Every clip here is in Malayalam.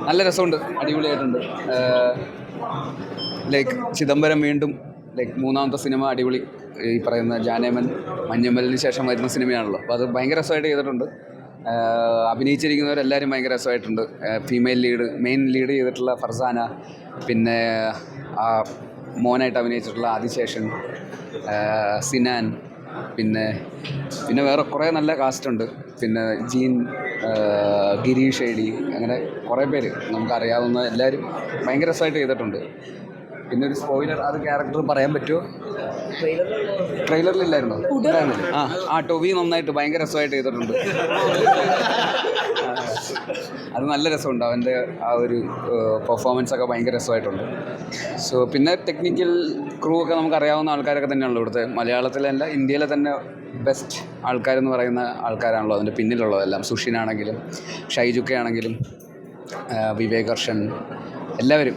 നല്ല രസമുണ്ട്, അടിപൊളിയായിട്ടുണ്ട്. ലൈക്ക് ചിദംബരം വീണ്ടും ലൈക്ക് മൂന്നാമത്തെ സിനിമ അടിപൊളി. ഈ പറയുന്ന ജാനേമൻ മഞ്ഞമ്മലിന് ശേഷം വരുന്ന സിനിമയാണല്ലോ, അപ്പോൾ അത് ഭയങ്കര രസമായിട്ട് ചെയ്തിട്ടുണ്ട്. അഭിനയിച്ചിരിക്കുന്നവരെല്ലാവരും ഭയങ്കര രസമായിട്ടുണ്ട്. ഫീമെയിൽ മെയിൻ ലീഡ് ചെയ്തിട്ടുള്ള ഫർസാന, പിന്നെ ആ മോനായിട്ട് അഭിനയിച്ചിട്ടുള്ള ആദിശേഷൻ, സിനാൻ, പിന്നെ വേറെ കുറേ നല്ല കാസ്റ്റുണ്ട്. പിന്നെ ജീൻ, ഗിരീഷ് ഏടി, അങ്ങനെ കുറേ പേര് നമുക്കറിയാവുന്ന എല്ലാവരും ഭയങ്കര രസമായിട്ട് ചെയ്തിട്ടുണ്ട്. പിന്നെ ഒരു സ്പോയിലർ, അത് ക്യാരക്ടർ പറയാൻ പറ്റുമോ? ട്രെയിലറിലില്ലായിരുന്നോ? ടൊവി നന്നായിട്ട് ഭയങ്കര രസമായിട്ട് ചെയ്തിട്ടുണ്ട്. അത് നല്ല രസമുണ്ട്, അവൻ്റെ ആ ഒരു പെർഫോമൻസൊക്കെ ഭയങ്കര രസമായിട്ടുണ്ട്. സോ പിന്നെ ടെക്നിക്കൽ ക്രൂ ഒക്കെ നമുക്കറിയാവുന്ന ആൾക്കാരൊക്കെ തന്നെയാണല്ലോ ഇവിടുത്തെ. മലയാളത്തിലല്ല, ഇന്ത്യയിലെ തന്നെ ബെസ്റ്റ് ആൾക്കാരെന്ന് പറയുന്ന ആൾക്കാരാണല്ലോ അതിൻ്റെ പിന്നിലുള്ളതെല്ലാം. സുഷിനാണെങ്കിലും ഷൈജുക്കയാണെങ്കിലും വിവേക് ഹർഷൻ, എല്ലാവരും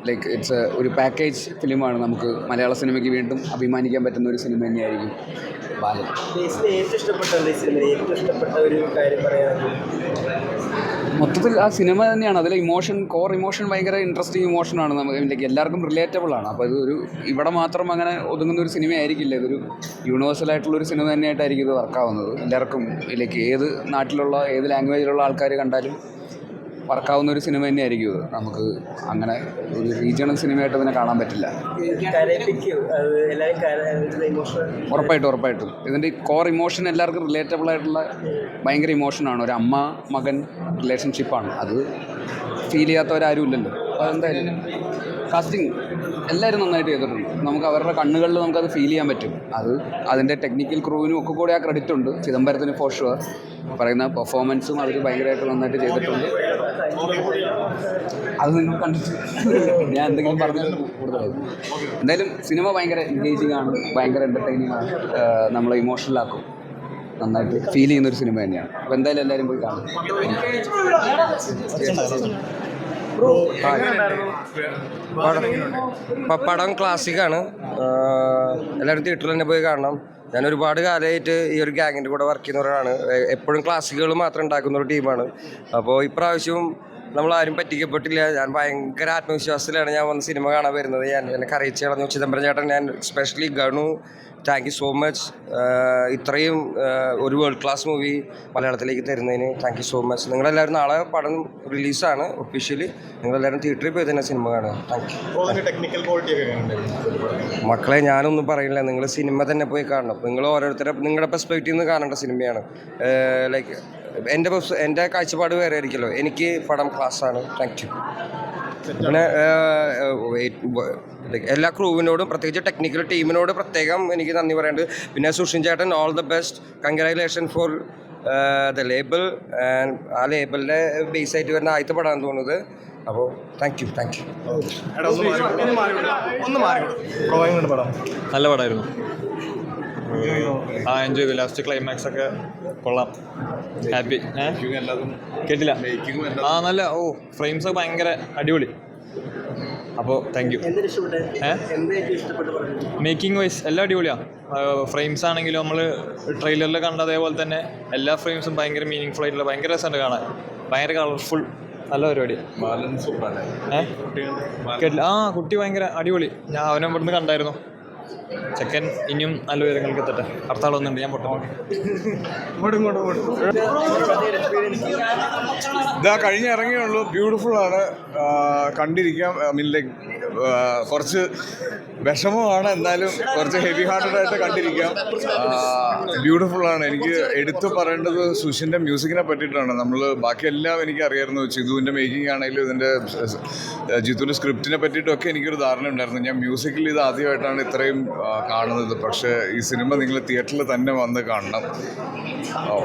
ലൈക്ക് ഇറ്റ്സ് ഒരു പാക്കേജ് ഫിലിമാണ്. നമുക്ക് മലയാള സിനിമയ്ക്ക് വീണ്ടും അഭിമാനിക്കാൻ പറ്റുന്ന ഒരു സിനിമ തന്നെയായിരിക്കും ബാലൻ. മൊത്തത്തിൽ ആ സിനിമ തന്നെയാണ്, അതിലെ കോർ ഇമോഷൻ ഭയങ്കര ഇൻട്രസ്റ്റിംഗ് ഇമോഷനാണ്. നമുക്ക് എല്ലാവർക്കും റിലേറ്റബിൾ ആണ്. അപ്പോൾ ഇതൊരു ഇവിടെ മാത്രം അങ്ങനെ ഒതുങ്ങുന്ന ഒരു സിനിമ ആയിരിക്കില്ല, ഇതൊരു യൂണിവേഴ്സലായിട്ടുള്ളൊരു സിനിമ തന്നെയായിട്ടായിരിക്കും ഇത് വർക്കാവുന്നത്. എല്ലാവർക്കും ഏത് നാട്ടിലുള്ള ഏത് ലാംഗ്വേജിലുള്ള ആൾക്കാർ കണ്ടാലും വർക്കാവുന്ന ഒരു സിനിമ തന്നെയായിരിക്കും ഇത്. നമുക്ക് അങ്ങനെ ഒരു റീജിയണൽ സിനിമയായിട്ട് ഇതിനെ കാണാൻ പറ്റില്ല. ഉറപ്പായിട്ടും ഇതിൻ്റെ കോർ ഇമോഷൻ എല്ലാവർക്കും റിലേറ്റബിൾ ആയിട്ടുള്ള ഭയങ്കര ഇമോഷനാണ്. ഒരു അമ്മ മകൻ റിലേഷൻഷിപ്പാണ്, അത് ഫീൽ ചെയ്യാത്തവരാരും ഇല്ലല്ലോ. അപ്പോൾ അതെന്തായാലും കാസ്റ്റിംഗ് എല്ലാവരും നന്നായിട്ട് ചെയ്തിട്ടുണ്ട്. നമുക്ക് അവരുടെ കണ്ണുകളിൽ നമുക്കത് ഫീൽ ചെയ്യാൻ പറ്റും. അതിൻ്റെ ടെക്നിക്കൽ ക്രൂവിനും ഒക്കെ കൂടെ ആ ക്രെഡിറ്റ് ഉണ്ട്. ചിദംബരത്തിന് ഫോർ ഷുവർ. പറയുന്ന പെർഫോമൻസും അവർ ഭയങ്കരമായിട്ട് നന്നായിട്ട് ചെയ്തിട്ടുണ്ട്. അത് നിങ്ങൾ കണ്ടിട്ട് ഞാൻ എന്തെങ്കിലും പറഞ്ഞാൽ കൂടുതലായിരുന്നു. എന്തായാലും സിനിമ ഭയങ്കര എൻഗേജിങ് ആണ്, ഭയങ്കര എൻ്റർടൈനിങ് ആണ്, നമ്മളെ ഇമോഷണലാക്കും, നന്നായിട്ട് ഫീൽ ചെയ്യുന്നൊരു സിനിമ തന്നെയാണ്. അപ്പോൾ എന്തായാലും എല്ലാവരും പോയി കാണും. പടം ക്ലാസിക്കാണ്, എല്ലാവരും തിയേറ്ററിൽ തന്നെ പോയി കാണണം. ഞാൻ ഒരുപാട് കാലമായിട്ട് ഈ ഒരു ഗ്യാങ്ങിൻ്റെ കൂടെ വർക്ക് ചെയ്യുന്നവരാണ്. എപ്പോഴും ക്ലാസിക്കുകൾ മാത്രം ഉണ്ടാക്കുന്ന ഒരു ടീമാണ്. അപ്പോൾ ഇപ്രാവശ്യവും നമ്മളാരും പറ്റിക്കപ്പെട്ടില്ല. ഞാൻ ഭയങ്കര ആത്മവിശ്വാസത്തിലാണ് ഞാൻ വന്ന് സിനിമ കാണാൻ വരുന്നത്. എന്നെ കരയിച്ച് കളഞ്ഞു ചിദംബരം ചേട്ടൻ. ഞാൻ specially Ganu, thank you so much. ഇത്രയും ഒരു വേൾഡ് ക്ലാസ് മൂവി മലയാളത്തിലേക്ക് തരുന്നതിന് താങ്ക് യു സോ മച്ച്. നിങ്ങളെല്ലാവരും നാളെ പടം റിലീസാണ് ഒഫീഷ്യലി. നിങ്ങളെല്ലാവരും തിയേറ്ററിൽ പോയി തന്നെ സിനിമ കാണുക. താങ്ക് യു മക്കളെ. ഞാനൊന്നും പറയില്ല, നിങ്ങൾ സിനിമ തന്നെ പോയി കാണണം. നിങ്ങൾ നിങ്ങളുടെ പെർസ്പെക്റ്റീവ് നിന്ന് കാണേണ്ട സിനിമയാണ്. ലൈക്ക് എൻ്റെ കാഴ്ചപ്പാട് വേറെ ആയിരിക്കുമല്ലോ. എനിക്ക് പടം ക്ലാസ്സാണ്. Thank you. പിന്നെ എല്ലാ ക്രൂവിനോടും പ്രത്യേകിച്ച് ടെക്നിക്കൽ ടീമിനോട് പ്രത്യേകം എനിക്ക് നന്ദി പറയേണ്ടത്. പിന്നെ സുഷിൻ ചേട്ടൻ, all the best, congratulation for the label. ആ ലേബിളിൻ്റെ ബേസായിട്ട് വരുന്ന ആദ്യത്തെ പടമാണെന്ന് തോന്നുന്നത്. അപ്പോൾ താങ്ക് യു. നല്ല പടമായിരുന്നു. എൻജോയ് ചെയ്തു. ലാസ്റ്റ് ക്ലൈമാക്സ് ഒക്കെ കൊള്ളാം. ഹാപ്പി. കേട്ടില്ല. നല്ല ഫ്രെയിംസ് ഒക്കെ ഭയങ്കര അടിപൊളി. അപ്പോൾ താങ്ക് യു. മേക്കിംഗ് വൈസ് എല്ലാം അടിപൊളിയാണ്. ഫ്രെയിംസ് ആണെങ്കിലും നമ്മൾ ട്രെയിലറിൽ കണ്ട അതേപോലെ തന്നെ എല്ലാ ഫ്രെയിംസും ഭയങ്കര മീനിങ് ഫുൾ ആയിട്ടുള്ള ഭയങ്കര രസമുണ്ട് കാണാൻ. ഭയങ്കര കളർഫുൾ, നല്ല പരിപാടി. കേട്ടില്ല. കുട്ടി ഭയങ്കര അടിപൊളി. ഞാൻ അവനെ ഇവിടുന്ന് കണ്ടായിരുന്നു. ചെക്കൻ ഇനിയും നല്ല വിവരങ്ങൾക്ക് എത്തട്ടെ. ഹർത്താൽ വന്നിട്ടുണ്ട്, ഞാൻ പൊട്ടു. ഇതാ കഴിഞ്ഞ് ഇറങ്ങിയുള്ളൂ. ബ്യൂട്ടിഫുള്ളാണ്, കണ്ടിരിക്കാം. ലൈക്ക് കുറച്ച് വിഷമമാണ്, എന്നാലും കുറച്ച് ഹെവി ഹാർട്ടഡായിട്ട് കണ്ടിരിക്കാം. ബ്യൂട്ടിഫുള്ളാണ്. എനിക്ക് എടുത്തു പറയേണ്ടത് സുഷിൻ്റെ മ്യൂസിക്കിനെ പറ്റിയിട്ടാണ്. ബാക്കിയെല്ലാം എനിക്ക് അറിയായിരുന്നു. ചിതുവിൻ്റെ മേക്കിംഗ് ആണെങ്കിലും ഇതിൻ്റെ ജിത്തുവിൻ്റെ സ്ക്രിപ്റ്റിനെ പറ്റിയിട്ടൊക്കെ എനിക്കൊരു ധാരണ ഉണ്ടായിരുന്നു. ഞാൻ മ്യൂസിക്കിൽ ഇത് ആദ്യമായിട്ടാണ് ഇത്രയും കാണുന്നത്. പക്ഷേ ഈ സിനിമ നിങ്ങൾ തിയേറ്ററിൽ തന്നെ വന്ന് കാണണം.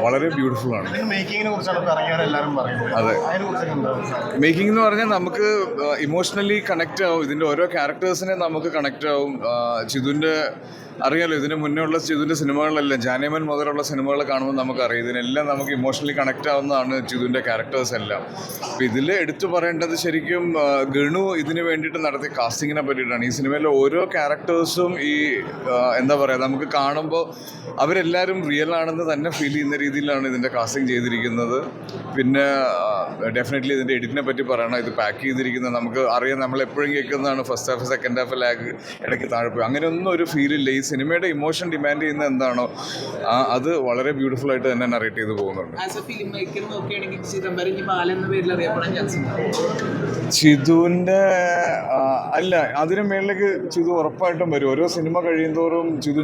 വളരെ ബ്യൂട്ടിഫുള്ളാണ്. അതെ, മേക്കിംഗ് എന്ന് പറഞ്ഞാൽ നമുക്ക് ഇമോഷണലി കണക്റ്റ് ആവും. ഇതിൻ്റെ ഓരോ ക്യാരക്ടേഴ്സിനെ നമുക്ക് കണക്റ്റ് കണക്റ്റ് ആവും. ചിതുവിൻ്റെ അറിയാലോ, ഇതിന് മുന്നേ ഉള്ള ചിതുവിൻ്റെ സിനിമകളിലെല്ലാം ജാനേമൻ മുതലുള്ള സിനിമകൾ കാണുമ്പോൾ നമുക്കറിയാം ഇതിനെല്ലാം നമുക്ക് ഇമോഷണലി കണക്റ്റ് ആവുന്നതാണ് ചിതുവിൻ്റെ ക്യാരക്ടേഴ്സ് എല്ലാം. അപ്പോൾ ഇതിൽ എടുത്തു പറയേണ്ടത് ശരിക്കും ഗണു ഇതിന് വേണ്ടിയിട്ട് നടത്തിയ കാസ്റ്റിങ്ങിനെ പറ്റിയിട്ടാണ്. ഈ സിനിമയിലെ ഓരോ ക്യാരക്ടേഴ്സും ഈ എന്താ പറയുക, നമുക്ക് കാണുമ്പോൾ അവരെല്ലാവരും റിയൽ ആണെന്ന് തന്നെ ഫീൽ ചെയ്യുന്ന രീതിയിലാണ് ഇതിൻ്റെ കാസ്റ്റിംഗ് ചെയ്തിരിക്കുന്നത്. പിന്നെ ഡെഫിനറ്റ്ലി ഇതിൻ്റെ എഡിറ്റിനെ പറ്റി പറയണം. ഇത് പാക്ക് ചെയ്തിരിക്കുന്നത് നമുക്ക് അറിയാം, നമ്മൾ എപ്പോഴും കേൾക്കുന്നതാണ് first half second half lag ഇടയ്ക്ക് താഴെ പോയി, അങ്ങനെയൊന്നും ഒരു ഫീലില്ല. ഈ സിനിമയുടെ ഇമോഷൻ ഡിമാൻഡ് ചെയ്യുന്ന എന്താണോ അത് വളരെ ബ്യൂട്ടിഫുൾ ആയിട്ട് തന്നെ നറേറ്റ് ചെയ്ത് പോകുന്നുണ്ട്. ചിതുവിൻ്റെ അല്ല, അതിന് മേളിലേക്ക് ചിതു ഉറപ്പായിട്ടും വരും. ഓരോ സിനിമ കഴിയുന്തോറും ചിതു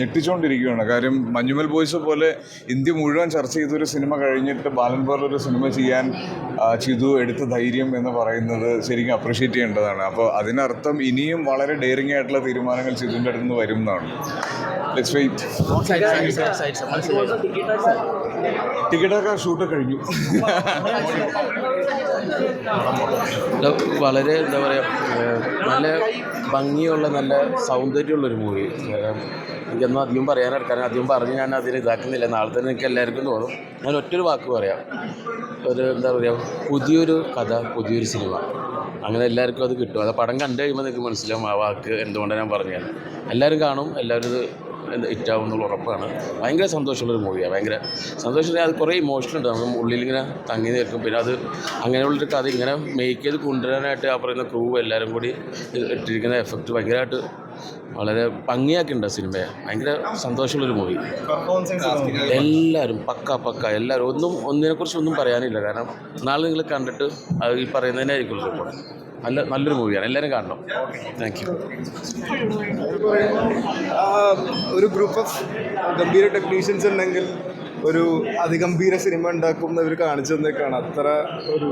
ഞെട്ടിച്ചുകൊണ്ടിരിക്കുകയാണ്. കാര്യം മഞ്ഞുമൽ ബോയ്സ് പോലെ ഇന്ത്യ മുഴുവൻ ചർച്ച ചെയ്തൊരു സിനിമ കഴിഞ്ഞിട്ട് ബാലൻ പോലൊരു സിനിമ ചെയ്യാൻ ചിതു എടുത്ത ധൈര്യം എന്ന് പറയുന്നത് ശരിക്കും അപ്രിഷ്യേറ്റ് ചെയ്യേണ്ടതാണ്. അപ്പോൾ അതിനർത്ഥം ഇനിയും വളരെ ഡെയറിങ് ആയിട്ടുള്ള തീരുമാനങ്ങൾ ചിതുവിൻ്റെ അടുത്ത് നിന്ന് വരും എന്നാണ്. Let's wait. ടിക്കറ്റൊക്കെ ഷൂട്ട് കഴിഞ്ഞു. വളരെ എന്താ പറയുക, നല്ല ഭംഗിയുള്ള നല്ല സൗന്ദര്യമുള്ളൊരു മൂവി. എനിക്കൊന്നും അധികം പറയാനെടുക്കാൻ അധികം പറഞ്ഞ് ഞാൻ അതിന് ഇതാക്കുന്നില്ല. നാളെ തന്നെ എനിക്ക് എല്ലാവർക്കും തോന്നും. ഞാൻ ഒറ്റൊരു വാക്ക് പറയാം, ഒരു എന്താ പറയുക, പുതിയൊരു കഥ, പുതിയൊരു സിനിമ, അങ്ങനെ എല്ലാവർക്കും അത് കിട്ടും. അത് പടം കണ്ടു കഴിയുമ്പോൾ നിങ്ങൾക്ക് മനസ്സിലാവും ആ വാക്ക് എന്തുകൊണ്ടാണ് ഞാൻ പറഞ്ഞത്. എല്ലാവരും കാണും, എല്ലാവരും ഇത് ഹിറ്റാവും എന്നുള്ള ഉറപ്പാണ്. ഭയങ്കര സന്തോഷമുള്ളൊരു മൂവിയാണ്. ഭയങ്കര സന്തോഷം. അത് കുറേ ഇമോഷനുണ്ട്, നമുക്ക് ഉള്ളിലിങ്ങനെ തങ്ങി നിൽക്കും. പിന്നെ അത് അങ്ങനെയുള്ളൊരു കഥ ഇങ്ങനെ മേക്ക് ചെയ്ത് കൊണ്ടുവരാനായിട്ട് ആ പറയുന്ന ക്രൂ എല്ലാവരും കൂടി ഇട്ടിരിക്കുന്ന എഫക്റ്റ് ഭയങ്കരമായിട്ട് വളരെ ഭംഗിയാക്കിയിട്ടുണ്ട് സിനിമയെ. ഭയങ്കര സന്തോഷമുള്ളൊരു മൂവി. എല്ലാവരും പക്ക എല്ലാവരും ഒന്നിനെക്കുറിച്ച് ഒന്നും പറയാനില്ല. കാരണം നാളെ നിങ്ങൾ കണ്ടിട്ട് അത് ഈ പറയുന്നതന്നെ ആയിരിക്കുമല്ലോ. നല്ലൊരു മൂവിയാണ്, എല്ലാവരും കാണണം. Thank you. ഒരു ഗ്രൂപ്പ് ഓഫ് ഗംഭീര ടെക്നീഷ്യൻസ് ഉണ്ടെങ്കിൽ ഒരു അതിഗംഭീര സിനിമ ഉണ്ടാക്കുന്നവർ കാണിച്ചു തന്നേക്കാണ്. അത്ര ഒരു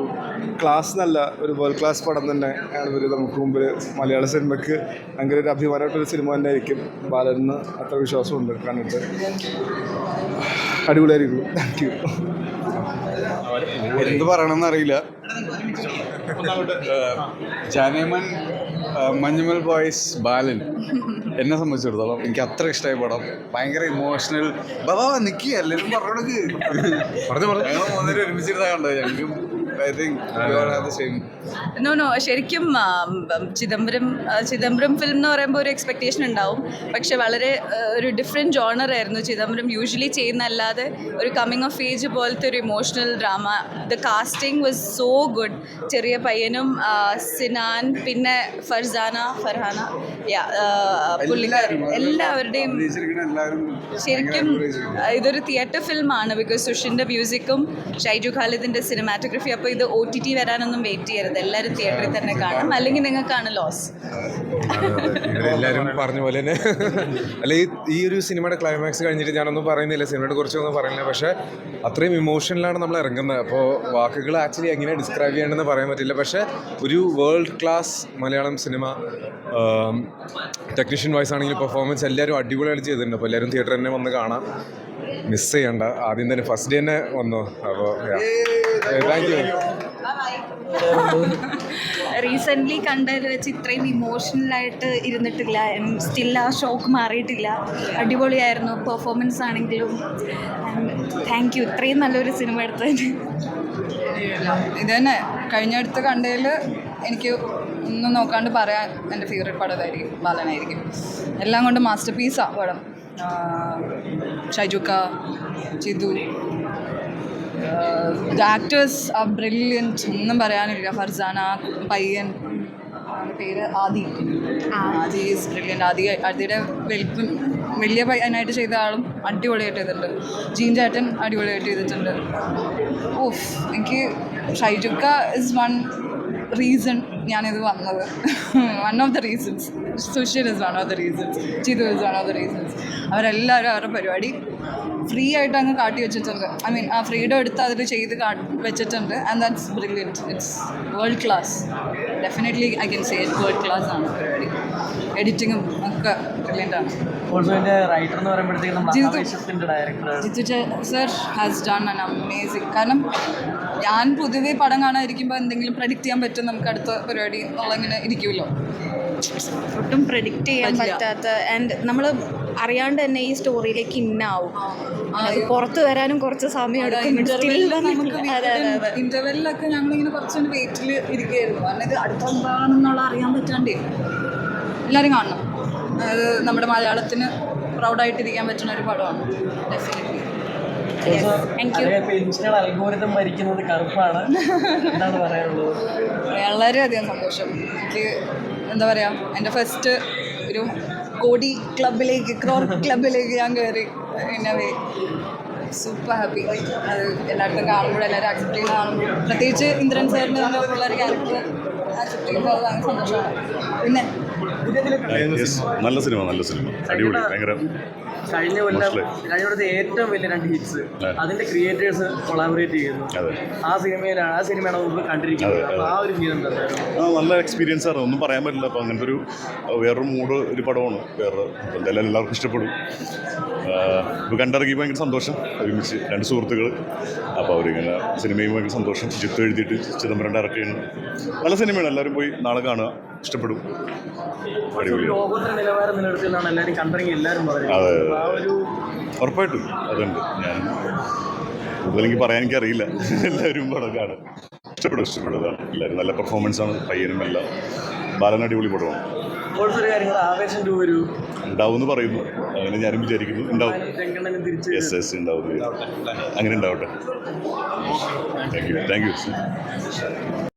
ക്ലാസ് നല്ല ഒരു വേൾഡ് ക്ലാസ് പടം തന്നെ ആണ് ഇവർ നമുക്ക് മുമ്പിൽ. മലയാള സിനിമയ്ക്ക് ഭയങ്കര ഒരു അഭിമാനമായിട്ടൊരു സിനിമ തന്നെ ആയിരിക്കും. ബാലന് അത്ര വിശ്വാസമുണ്ട് കണ്ടിട്ട്. അടിപൊളിയായിരിക്കും. Thank you. എന്ത് പറയണമെന്ന് അറിയില്ല. ജാനേമൻ, മഞ്ഞുമൽ ബോയ്സ്, ബാലൻ എന്നെ സംബന്ധിച്ചിടത്തോളം എനിക്ക് അത്ര ഇഷ്ടമായ പടം. ഭയങ്കര ഇമോഷണൽ. ബാബാ നിൽക്കുക, എല്ലാവരും പറഞ്ഞു മൂന്നേരം ഒരുമിച്ചിരുന്നാ കണ്ടത്. ഞങ്ങൾക്ക് ശരിക്കും ചിദംബരം ഫിലിം എന്ന് പറയുമ്പോൾ ഒരു എക്സ്പെക്റ്റേഷൻ ഉണ്ടാവും. പക്ഷെ വളരെ ഒരു ഡിഫറെൻറ്റ് ജോണർ ആയിരുന്നു ചിദംബരം യൂഷ്വലി ചെയ്യുന്നതല്ലാതെ ഒരു കമ്മിങ് ഓഫ് ഏജ് പോലത്തെ ഒരു emotional drama. The casting was so good. ചെറിയ പയ്യനും സിനാൻ, പിന്നെ ഫർഹാന, എല്ലാവരുടെയും ശരിക്കും ഇതൊരു തിയേറ്റർ ഫിലിമാണ്. ബിക്കോസ് സുഷിൻ്റെ മ്യൂസിക്കും ഷൈജു ഖാലിദിൻ്റെ സിനിമാറ്റോഗ്രഫി. അപ്പോൾ ഇത് OTT വരാനൊന്നും വെയിറ്റ് ചെയ്യരുത്, എല്ലാവരും തിയേറ്ററിൽ തന്നെ കാണാം, അല്ലെങ്കിൽ നിങ്ങൾക്കാണ് ലോസ്. എല്ലാവരും പറഞ്ഞ പോലെ തന്നെ അല്ല, ഈ ഒരു സിനിമയുടെ ക്ലൈമാക്സ് കഴിഞ്ഞിട്ട് ഞാനൊന്നും പറയുന്നില്ല, സിനിമയുടെ കുറിച്ചൊന്നും പറയുന്നില്ല. പക്ഷേ അത്രയും ഇമോഷനിലാണ് നമ്മൾ ഇറങ്ങുന്നത്. അപ്പോൾ വാക്കുകൾ ആക്ച്വലി എങ്ങനെ ഡിസ്ക്രൈബ് ചെയ്യണമെന്ന് പറയാൻ പറ്റില്ല. പക്ഷേ ഒരു world class Malayalam cinema, technician wise ആണെങ്കിലും പെർഫോമൻസ് എല്ലാവരും അടിപൊളിയായിട്ട് ചെയ്തിട്ടുണ്ട്. അപ്പോൾ എല്ലാവരും തിയേറ്ററിൽ തന്നെ വന്ന് കാണാം, മിസ് ചെയ്യണ്ട. ആദ്യം തന്നെ ഫസ്റ്റ് ഡേ തന്നെ വന്നു. അപ്പോൾ താങ്ക് യു. റീസെൻ്റ്ലി കണ്ടതിൽ വെച്ച് ഇത്രയും ഇമോഷണലായിട്ട് ഇരുന്നിട്ടില്ല. സ്റ്റിൽ ആ ഷോക്ക് മാറിയിട്ടില്ല. അടിപൊളിയായിരുന്നു പെർഫോമൻസ് ആണെങ്കിലും. താങ്ക് യു ഇത്രയും നല്ലൊരു സിനിമ എടുത്തതിന്. ഇത് തന്നെ കഴിഞ്ഞടുത്ത് കണ്ടതിൽ എനിക്ക് ഒന്നും നോക്കാണ്ട് പറയാൻ എൻ്റെ ഫേവറേറ്റ് പടം ഇതായിരിക്കും, ബാലനായിരിക്കും. എല്ലാം കൊണ്ട് മാസ്റ്റർ പീസാണ് പടം. ഷൈജുക്ക, ചിതു, ദ ആക്ടേഴ്സ് ആർ ബ്രില്യൻറ്റ്, ഒന്നും പറയാനില്ല. ഫർസാന, പയ്യൻ, പേര് ആദി ഈസ് ബ്രില്യൻറ്റ്. ആദിയുടെ വലിയ പയ്യനായിട്ട് ചെയ്ത ആളും അടിപൊളിയായിട്ട് ചെയ്തിട്ടുണ്ട്. ജീൻ ചേട്ടൻ അടിപൊളിയായിട്ട് ചെയ്തിട്ടുണ്ട്. ഓഫ്, എനിക്ക് ഷൈജുക്ക ഇസ് വൺ റീസൺ ഞാനിത് വന്നത്. One of the reasons. Sushin is one of the reasons. ചിതു is one of the reasons. അവരെല്ലാവരും അവരുടെ പരിപാടി ഫ്രീ ആയിട്ട് അങ്ങ് കാട്ടി വെച്ചിട്ടുണ്ട്. ഐ മീൻ ആ ഫ്രീഡം എടുത്ത് അതിൽ ചെയ്ത് വെച്ചിട്ടുണ്ട്. And that's brilliant. It's world class. Definitely I can say it world class ആണ് പരിപാടി. എഡിറ്റിങ്ങും ഒക്കെ ബ്രില്യൻ്റ് ആണ്. Jithu sir has done an amazing. കാരണം ഞാൻ പൊതുവേ പടം കാണാതിരിക്കുമ്പോൾ എന്തെങ്കിലും പ്രഡിക്റ്റ് ചെയ്യാൻ പറ്റും നമുക്ക് അടുത്ത പരിപാടി എന്നുള്ളങ്ങനെ ഇരിക്കുമല്ലോ. ഒട്ടും പ്രെഡിക്റ്റ് ചെയ്യാൻ പറ്റില്ല. പറ്റാത്ത ആൻഡ് നമ്മൾ അറിയാണ്ട് തന്നെ ഈ സ്റ്റോറിയിലേക്ക് ഇന്നാവും അത് പുറത്ത് വരാനും കുറച്ച് സമയം എടുക്കും Still വന്നിട്ടില്ല. അതെ അതെ അതെ ഇന്റർവെല്ലിലൊക്കെ ഞങ്ങളിങ്ങനെ കുറച്ചുകൊണ്ട് വെയിറ്റിൽ ഇരിക്കുകയായിരുന്നു കാരണം ഇത് അടുത്ത എന്താണെന്നുള്ള അറിയാൻ പറ്റാണ്ടേ എല്ലാവരും കാണണം. അത് നമ്മുടെ മലയാളത്തിന് പ്രൗഡായിട്ടിരിക്കാൻ പറ്റുന്ന ഒരു പടമാണ് ഡെഫിനറ്റ്ലി. Thank you. അൽഗോരിതം ഭരിക്കുന്നത് കറുപ്പാണ്. എന്താണ് പറയാനുള്ളത്? വളരെയധികം സന്തോഷം. എനിക്ക് എന്താ പറയുക, എൻ്റെ ഫസ്റ്റ് ഒരു കോടി ക്ലബിലേക്ക് ക്ലബിലേക്ക് ഞാൻ കയറി in a way super happy. അത് എല്ലായിടത്തും കാണുമ്പോൾ എല്ലാവരും ആക്സെപ്റ്റ് ചെയ്യുന്ന കാണുമ്പോൾ പ്രത്യേകിച്ച് ഇന്ദ്രൻ സാറിൻ്റെ ഉള്ള ഒരു ക്യാരക്ടർ ആക്സെപ്റ്റ് ചെയ്യുമ്പോൾ അത് ഭയങ്കര സന്തോഷമാണ്. പിന്നെ നല്ല സിനിമ അടിപൊളി ഭയങ്കര കഴിഞ്ഞ കൊല്ലത്തെ ഏറ്റവും വലിയ 2 ഹിറ്റ്സ് അതിന്റെ ക്രിയേറ്റേഴ്സ് കൊളാബറേറ്റ് ചെയ്യുന്നു. ആ സിനിമയാണ് നമുക്ക് കണ്ടിരിക്കുന്നത്. അപ്പോൾ ആ ഒരു ഫീൽ എന്താ? നല്ല എക്സ്പീരിയൻസ് ആണ്, ഒന്നും പറയാൻ പറ്റില്ല. അപ്പോൾ അങ്ങനത്തെ വേറൊരു മൂഡ് ഒരു പടമാണ്. എന്തായാലും എല്ലാവർക്കും ഇഷ്ടപ്പെടും. ഇപ്പോൾ കണ്ടിറങ്ങി ഭയങ്കര സന്തോഷം. ഒരുമിച്ച് 2 സുഹൃത്തുക്കൾ, അപ്പോൾ അവരിങ്ങനെ സിനിമയും ഭയങ്കര സന്തോഷം. ജിത്ത് എഴുതിയിട്ട് ചിദംബരം ഡയറക്റ്റ് ചെയ്യുന്നു. നല്ല സിനിമയാണ്, എല്ലാവരും പോയി നാളെ കാണുക, ഇഷ്ടപ്പെടും. ലോകോത്തര നിലവാരം നിലനിർത്തിയെന്നാണ് എല്ലാവരും കണ്ടിറങ്ങി എല്ലാവരും പറയുന്നത്. അതെ ഉറപ്പായിട്ടും അതുണ്ട്. ഞാൻ കൂടുതൽ എനിക്ക് പറയാൻ എനിക്കറിയില്ല. എല്ലാവരും പടം കാണും, ഇഷ്ടപ്പെടുന്നതാണ്. എല്ലാവരും നല്ല പെർഫോമൻസാണ്. പയ്യനും എല്ലാം ബാലൻ അടിപൊളി പടമാണ്. ആവേശം 2 വരൂ ഉണ്ടാവുമെന്ന് പറയുന്നു. അങ്ങനെ ഞാനും വിചാരിക്കുന്നു ഉണ്ടാവും. തിരിച്ച് ഉണ്ടാവും. അങ്ങനെ ഉണ്ടാവട്ടെ. Thank you.